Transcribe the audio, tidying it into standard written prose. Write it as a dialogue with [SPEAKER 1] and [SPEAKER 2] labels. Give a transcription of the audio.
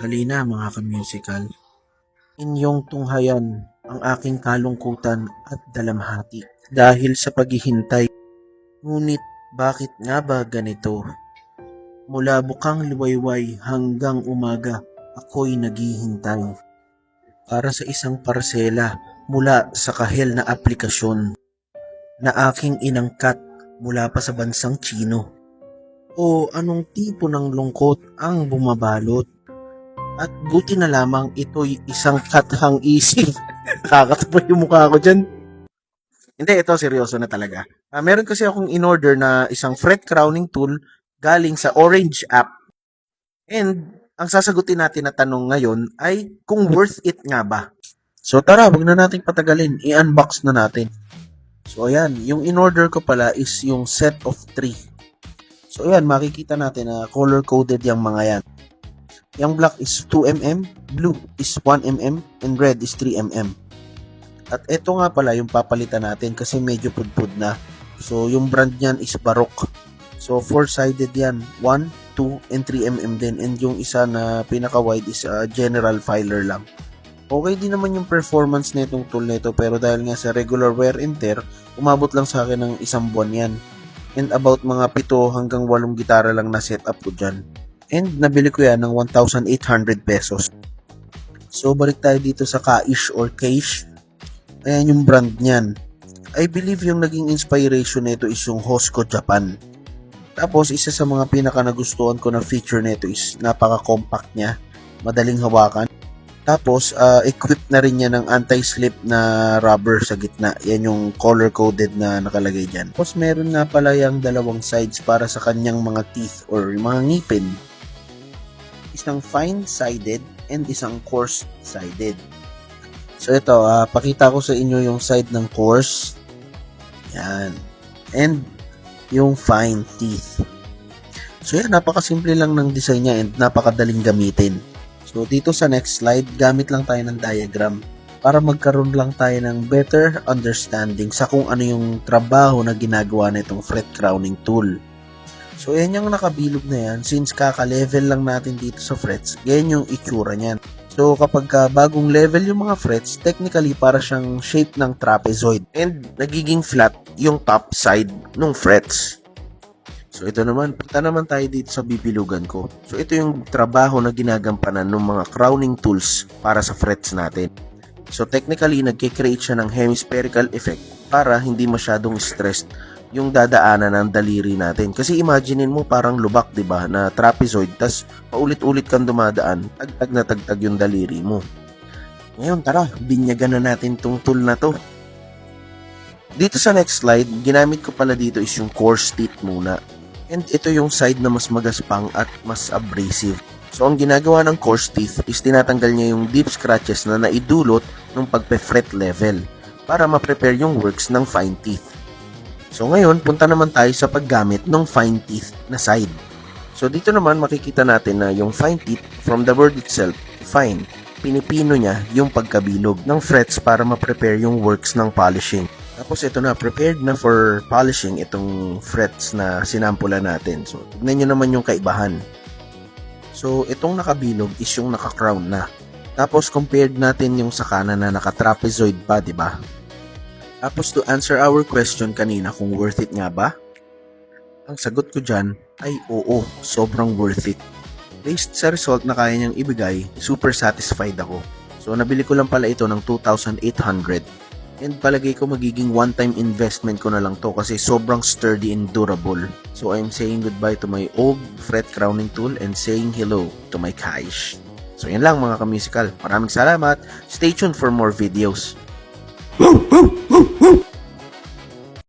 [SPEAKER 1] Halina mga ka-musical, inyong tunghayan ang aking kalungkutan at dalamhati dahil sa paghihintay. Ngunit bakit nga ba ganito? Mula bukang liwayway hanggang umaga, ako'y naghihintay para sa isang parsela mula sa kahel na aplikasyon na aking inangkat mula pa sa bansang Chino. O anong tipo ng lungkot ang bumabalot? At buti na lamang ito'y isang kathang isip. Nakakatawa yung mukha ko dyan. Hindi, ito seryoso na talaga. Meron kasi akong in-order na isang fret crowning tool galing sa Orange app. And ang sasagutin natin na tanong ngayon ay kung worth it nga ba. So tara, wag na nating patagalin. I-unbox na natin. So ayan, yung in-order ko pala is yung set of 3. So ayan, makikita natin na color-coded yung mga yan. Yung black is 2mm, blue is 1mm, and red is 3mm. At ito nga pala yung papalitan natin kasi medyo pudpud na. So yung brand niyan is Baroque. So 4-sided yan, 1, 2, and 3mm din. And yung isa na pinaka-wide is general filer lang. Okay din naman yung performance nitong tool nito, pero dahil nga sa regular wear and tear, umabot lang sa akin ng 1 buwan yan. And about mga 7 hanggang 8 gitara lang na setup ko dyan. And nabili ko yan ng 1,800 pesos. So balik tayo dito sa Kaish or Kaish. Ayan yung brand niyan. I believe yung naging inspiration nito is yung Hosco Japan. Tapos isa sa mga pinaka nagustuhan ko na feature nito is napaka-compact niya. Madaling hawakan. Tapos equipped na rin niya ng anti-slip na rubber sa gitna. Yan yung color-coded na nakalagay dyan. Tapos meron nga pala yung 2 sides para sa kanyang mga teeth or mga ngipin. Isang fine-sided and isang coarse-sided. So ito, pakita ko sa inyo yung side ng coarse. Yan. And yung fine teeth. So yan, napakasimple lang ng design niya and napakadaling gamitin. So dito sa next slide, gamit lang tayo ng diagram para magkaroon lang tayo ng better understanding sa kung ano yung trabaho na ginagawa nitong fret crowning tool. So, yan yung nakabilog na yan. Since kaka-level lang natin dito sa frets, yan yung itsura niyan. So, kapag bagong level yung mga frets, technically para siyang shape ng trapezoid. And nagiging flat yung top side ng frets. So, ito naman. Punta naman tayo dito sa bibilugan ko. So, ito yung trabaho na ginagampanan ng mga crowning tools para sa frets natin. So, technically, nagkikreate siya ng hemispherical effect para hindi masyadong stressed yung dadaanan ng daliri natin. Kasi imaginein mo parang lubak, 'di ba, na trapezoid, tas paulit-ulit kang dumadaan, tagtag na tagtag yung daliri mo. Ngayon, tara, binyagan na natin tong tool na to. Dito sa next slide, ginamit ko pala dito is yung coarse teeth muna. And ito yung side na mas magaspang at mas abrasive. So, ang ginagawa ng coarse teeth is tinatanggal niya yung deep scratches na naidulot ng pagpe-fret level para ma-prepare yung works ng fine teeth. So ngayon, punta naman tayo sa paggamit ng fine teeth na side. So dito naman makikita natin na yung fine teeth, from the word itself, fine, pinipino niya yung pagkabilog ng frets para ma-prepare yung works ng polishing. Tapos ito na, prepared na for polishing itong frets na sinampulan natin. So tignan nyo naman yung kaibahan. So itong nakabilog is yung naka-crown na. Tapos compared natin yung sa kanan na naka-trapezoid pa, di ba? Tapos to answer our question kanina kung worth it nga ba, ang sagot ko dyan ay oo, sobrang worth it. Based sa result na kaya niyang ibigay, super satisfied ako. So nabili ko lang pala ito ng 2,800 and palagay ko magiging one-time investment ko na lang to kasi sobrang sturdy and durable. So I'm saying goodbye to my old fret crowning tool and saying hello to my Kaish. So yan lang mga ka-musical. Maraming salamat. Stay tuned for more videos. Woo! Woo!